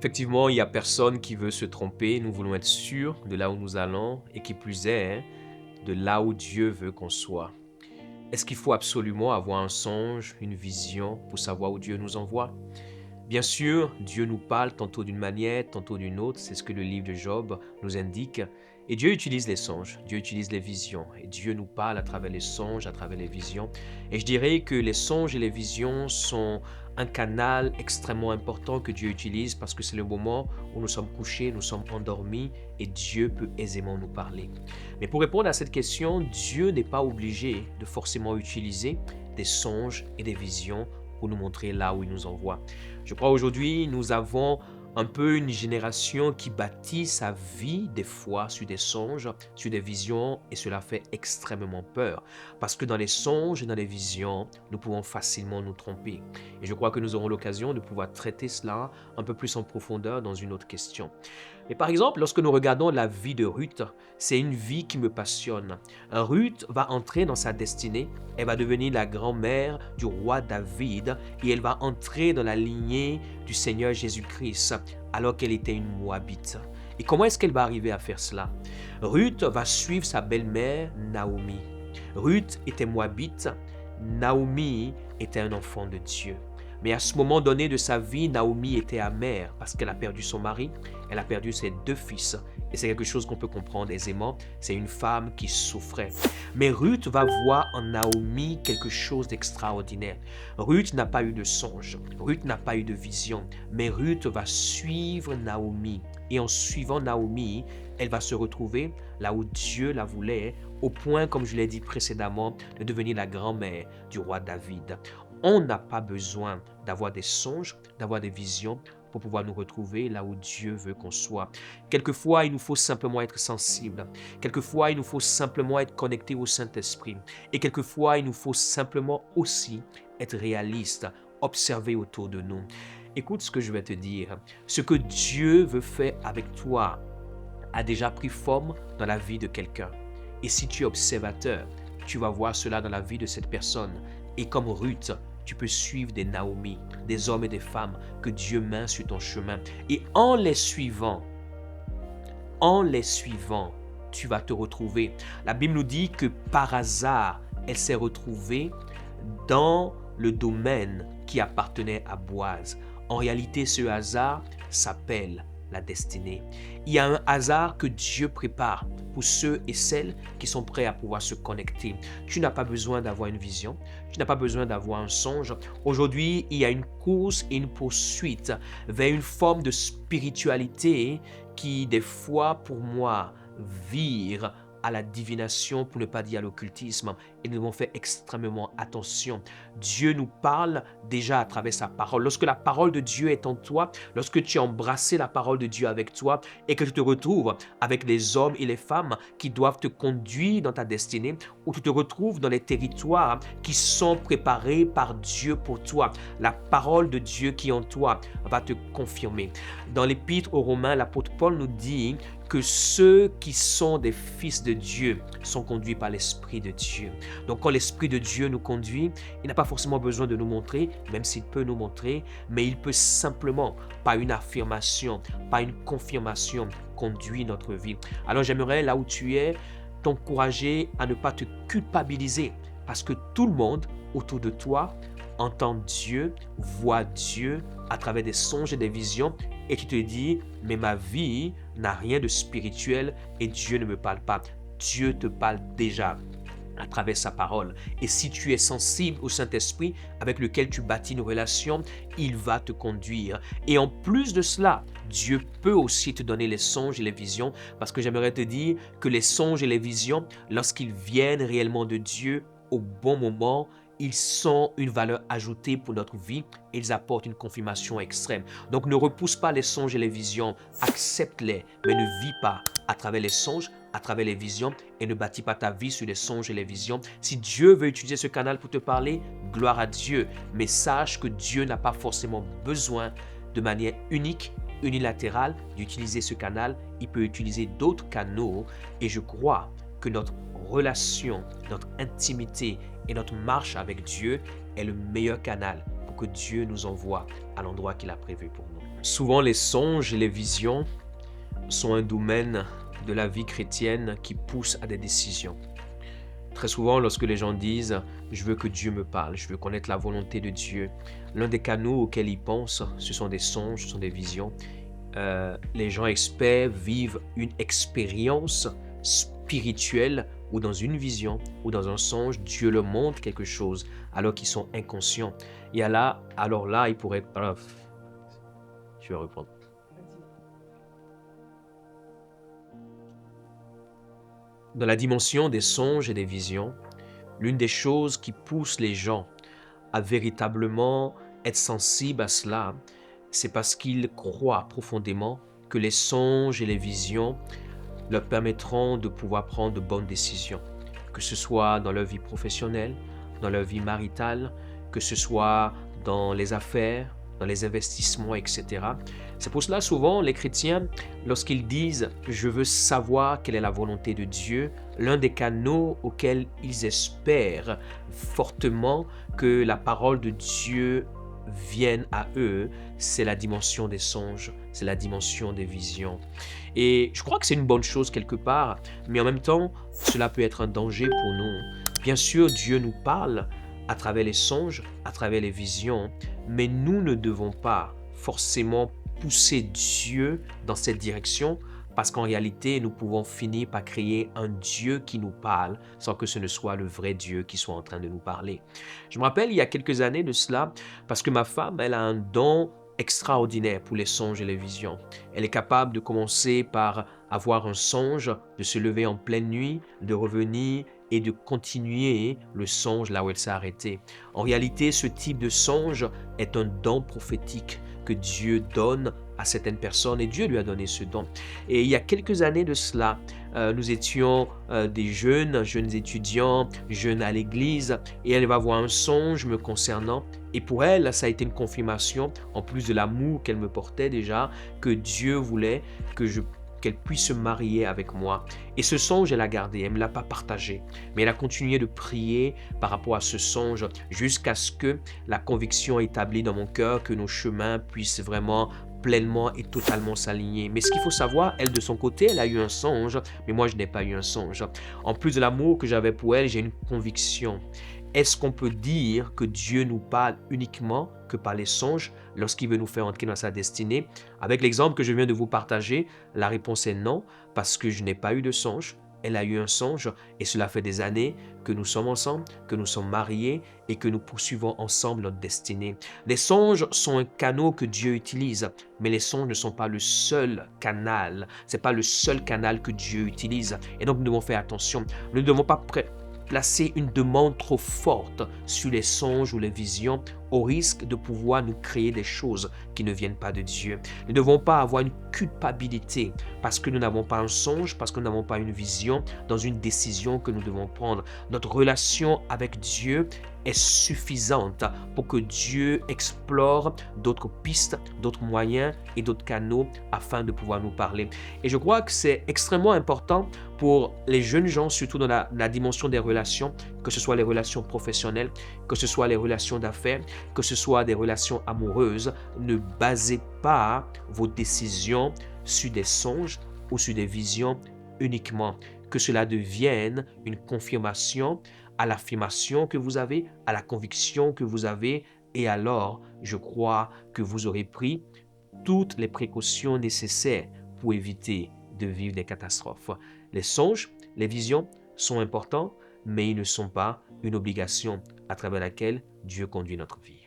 Effectivement, il n'y a personne qui veut se tromper. Nous voulons être sûrs de là où nous allons et qui plus est, de là où Dieu veut qu'on soit. Est-ce qu'il faut absolument avoir un songe, une vision pour savoir où Dieu nous envoie? Bien sûr, Dieu nous parle tantôt d'une manière, tantôt d'une autre. C'est ce que le livre de Job nous indique. Et Dieu utilise les songes, Dieu utilise les visions. Et Dieu nous parle à travers les songes, à travers les visions. Et je dirais que les songes et les visions sont un canal extrêmement important que Dieu utilise parce que c'est le moment où nous sommes couchés, nous sommes endormis et Dieu peut aisément nous parler. Mais pour répondre à cette question, Dieu n'est pas obligé de forcément utiliser des songes et des visions pour nous montrer là où il nous envoie. Je crois aujourd'hui, nous avons un peu une génération qui bâtit sa vie des fois sur des songes, sur des visions, et cela fait extrêmement peur. Parce que dans les songes et dans les visions, nous pouvons facilement nous tromper. Et je crois que nous aurons l'occasion de pouvoir traiter cela un peu plus en profondeur dans une autre question. Mais par exemple, lorsque nous regardons la vie de Ruth, c'est une vie qui me passionne. Ruth va entrer dans sa destinée, elle va devenir la grand-mère du roi David et elle va entrer dans la lignée du Seigneur Jésus-Christ alors qu'elle était une Moabite. Et comment est-ce qu'elle va arriver à faire cela? Ruth va suivre sa belle-mère Naomi. Ruth était Moabite, Naomi était un enfant de Dieu. Mais à ce moment donné de sa vie, Naomi était amère parce qu'elle a perdu son mari, elle a perdu ses 2 fils. Et c'est quelque chose qu'on peut comprendre aisément. C'est une femme qui souffrait. Mais Ruth va voir en Naomi quelque chose d'extraordinaire. Ruth n'a pas eu de songe. Ruth n'a pas eu de vision. Mais Ruth va suivre Naomi. Et en suivant Naomi, elle va se retrouver là où Dieu la voulait, au point, comme je l'ai dit précédemment, de devenir la grand-mère du roi David. On n'a pas besoin d'avoir des songes, d'avoir des visions pour pouvoir nous retrouver là où Dieu veut qu'on soit. Quelquefois, il nous faut simplement être sensible. Quelquefois, il nous faut simplement être connecté au Saint-Esprit. Et quelquefois, il nous faut simplement aussi être réaliste, observer autour de nous. Écoute ce que je vais te dire. Ce que Dieu veut faire avec toi a déjà pris forme dans la vie de quelqu'un. Et si tu es observateur, tu vas voir cela dans la vie de cette personne. Et comme Ruth, tu peux suivre des Naomi, des hommes et des femmes que Dieu met sur ton chemin. Et en les suivant, tu vas te retrouver. La Bible nous dit que par hasard, elle s'est retrouvée dans le domaine qui appartenait à Boaz. En réalité, ce hasard s'appelle la destinée. Il y a un hasard que Dieu prépare pour ceux et celles qui sont prêts à pouvoir se connecter. Tu n'as pas besoin d'avoir une vision, tu n'as pas besoin d'avoir un songe. Aujourd'hui, il y a une course et une poursuite vers une forme de spiritualité qui, des fois, pour moi, vire à la divination, pour ne pas dire à l'occultisme, et nous devons faire extrêmement attention. Dieu nous parle déjà à travers sa parole. Lorsque la parole de Dieu est en toi, lorsque tu as embrassé la parole de Dieu avec toi et que tu te retrouves avec les hommes et les femmes qui doivent te conduire dans ta destinée, ou tu te retrouves dans les territoires qui sont préparés par Dieu pour toi, la parole de Dieu qui est en toi va te confirmer. Dans l'Épître aux Romains, l'apôtre Paul nous dit que ceux qui sont des fils de Dieu sont conduits par l'Esprit de Dieu. Donc quand l'Esprit de Dieu nous conduit, il n'a pas forcément besoin de nous montrer, même s'il peut nous montrer, mais il peut simplement, par une affirmation, par une confirmation, conduire notre vie. Alors j'aimerais, là où tu es, t'encourager à ne pas te culpabiliser, parce que tout le monde autour de toi entend Dieu, voit Dieu à travers des songes et des visions, et tu te dis, mais ma vie n'a rien de spirituel et Dieu ne me parle pas. Dieu te parle déjà à travers sa parole. Et si tu es sensible au Saint-Esprit avec lequel tu bâtis une relation, il va te conduire. Et en plus de cela, Dieu peut aussi te donner les songes et les visions, parce que j'aimerais te dire que les songes et les visions, lorsqu'ils viennent réellement de Dieu au bon moment, ils sont une valeur ajoutée pour notre vie et ils apportent une confirmation extrême. Donc ne repousse pas les songes et les visions, accepte-les, mais ne vis pas à travers les songes, à travers les visions et ne bâtis pas ta vie sur les songes et les visions. Si Dieu veut utiliser ce canal pour te parler, gloire à Dieu, mais sache que Dieu n'a pas forcément besoin de manière unique, unilatérale d'utiliser ce canal. Il peut utiliser d'autres canaux et je crois que notre relation, notre intimité et notre marche avec Dieu est le meilleur canal pour que Dieu nous envoie à l'endroit qu'il a prévu pour nous. Souvent, les songes et les visions sont un domaine de la vie chrétienne qui pousse à des décisions. Très souvent, lorsque les gens disent « je veux que Dieu me parle, je veux connaître la volonté de Dieu », l'un des canaux auxquels ils pensent, ce sont des songes, ce sont des visions. Les gens experts vivent une expérience spirituelle ou dans une vision ou dans un songe, Dieu leur montre quelque chose alors qu'ils sont inconscients. Et alors là, ils pourraient... je vais reprendre. Dans la dimension des songes et des visions, l'une des choses qui pousse les gens à véritablement être sensibles à cela, c'est parce qu'ils croient profondément que les songes et les visions leur permettront de pouvoir prendre de bonnes décisions, que ce soit dans leur vie professionnelle, dans leur vie maritale, que ce soit dans les affaires, dans les investissements, etc. C'est pour cela souvent les chrétiens, lorsqu'ils disent « je veux savoir quelle est la volonté de Dieu », l'un des canaux auxquels ils espèrent fortement que la parole de Dieu vienne à eux, c'est la dimension des songes, c'est la dimension des visions. Et je crois que c'est une bonne chose quelque part, mais en même temps, cela peut être un danger pour nous. Bien sûr, Dieu nous parle à travers les songes, à travers les visions, mais nous ne devons pas forcément pousser Dieu dans cette direction parce qu'en réalité, nous pouvons finir par créer un Dieu qui nous parle sans que ce ne soit le vrai Dieu qui soit en train de nous parler. Je me rappelle il y a quelques années de cela parce que ma femme, elle a un don extraordinaire pour les songes et les visions. Elle est capable de commencer par avoir un songe, de se lever en pleine nuit, de revenir et de continuer le songe là où elle s'est arrêtée. En réalité, ce type de songe est un don prophétique que Dieu donne à certaines personnes et Dieu lui a donné ce don. Et il y a quelques années de cela, nous étions des jeunes étudiants, jeunes à l'église et elle va voir un songe me concernant. Et pour elle, ça a été une confirmation, en plus de l'amour qu'elle me portait déjà, que Dieu voulait qu'elle puisse se marier avec moi. Et ce songe, elle l'a gardé, elle ne me l'a pas partagé. Mais elle a continué de prier par rapport à ce songe jusqu'à ce que la conviction établie dans mon cœur que nos chemins puissent vraiment pleinement et totalement s'aligner. Mais ce qu'il faut savoir, elle de son côté, elle a eu un songe, mais moi je n'ai pas eu un songe. En plus de l'amour que j'avais pour elle, j'ai une conviction. Est-ce qu'on peut dire que Dieu nous parle uniquement que par les songes lorsqu'il veut nous faire entrer dans sa destinée? Avec l'exemple que je viens de vous partager, la réponse est non, parce que je n'ai pas eu de songe. Elle a eu un songe et cela fait des années que nous sommes ensemble, que nous sommes mariés et que nous poursuivons ensemble notre destinée. Les songes sont un canal que Dieu utilise, mais les songes ne sont pas le seul canal. Ce n'est pas le seul canal que Dieu utilise. Et donc nous devons faire attention. Nous ne devons pas placer une demande trop forte sur les songes ou les visions au risque de pouvoir nous créer des choses qui ne viennent pas de Dieu. Nous ne devons pas avoir une culpabilité parce que nous n'avons pas un songe, parce que nous n'avons pas une vision dans une décision que nous devons prendre. Notre relation avec Dieu est suffisante pour que Dieu explore d'autres pistes, d'autres moyens et d'autres canaux afin de pouvoir nous parler. Et je crois que c'est extrêmement important pour les jeunes gens, surtout dans la dimension des relations, que ce soit les relations professionnelles, que ce soit les relations d'affaires, que ce soit des relations amoureuses. Ne basez pas vos décisions sur des songes ou sur des visions uniquement. Que cela devienne une confirmation à l'affirmation que vous avez, à la conviction que vous avez, et alors je crois que vous aurez pris toutes les précautions nécessaires pour éviter de vivre des catastrophes. Les songes, les visions sont importants, mais ils ne sont pas une obligation à travers laquelle Dieu conduit notre vie.